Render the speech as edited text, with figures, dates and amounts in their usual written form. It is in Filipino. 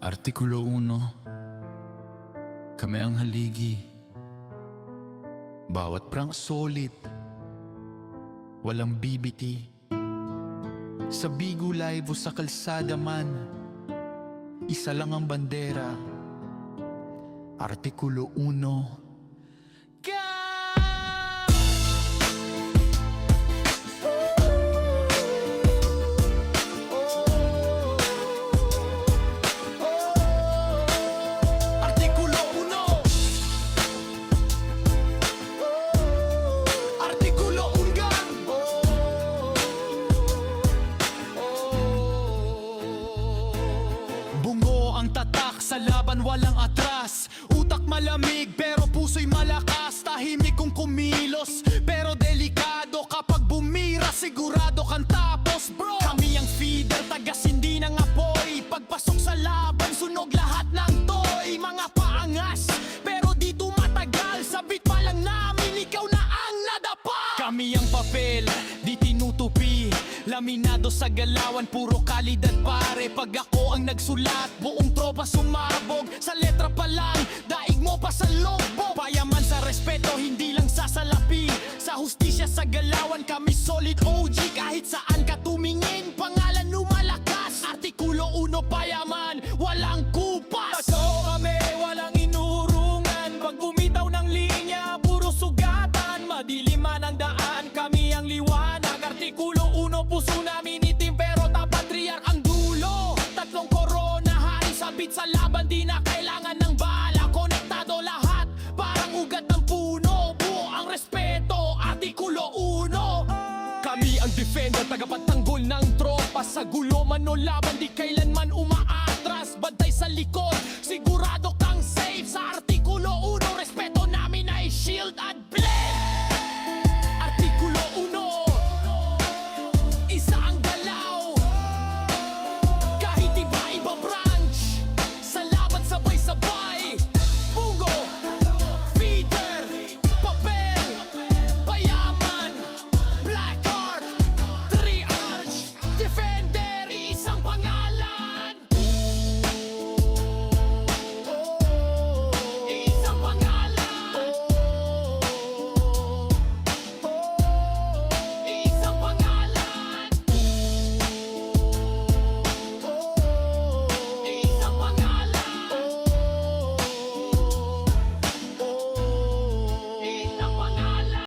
Artikulo 1. Kami ang haligi. Bawat prang solid, walang bibiti. Sa Bigo Live o sa kalsada man, isa lang ang bandera. Artikulo 1. Ang tatak sa laban walang atras. Utak malamig pero puso'y malakas. Tahimik kung kumilos pero delikado. Kapag bumira sigurado kang tapos bro. Kami ang feeder, tagas hindi ng apoy. Pagpasok sa laban sunog lahat ng toy. Mga paangas pero di tumatagal. Sabit pa lang namin ikaw na ang nadapa. Kami ang papel, di tinutupi. Laminado sa galawan, puro kalidad pare. Pag ako ang nagsulat, buong tropa sumabog. Sa letra pa lang, daig mo pa sa logbo. Payaman sa respeto, hindi lang sa salapi. Sa hustisya sa galawan, kami solid OG. Kahit saan ka tumingin, pangalan lumalakas. Artikulo 1 payaman, walang kupas. Totoo kami, walang inurungan. Pag bumitaw ng linya, puro sugatan. Madiliman ang daan, kami ang liwanag. Artikulo 1, puso namin itim pero tapatriarch ang dulo. Tatlong korona, hari sabit sa laban, di na kailangan ng bala. Konektado lahat, parang ugat ng puno. Buo ang respeto, Artikulo 1. Kami ang defender, tagapagtanggol ng tropa. Sa gulo man o laban, di kailanman umaatras. Bantay sa likod,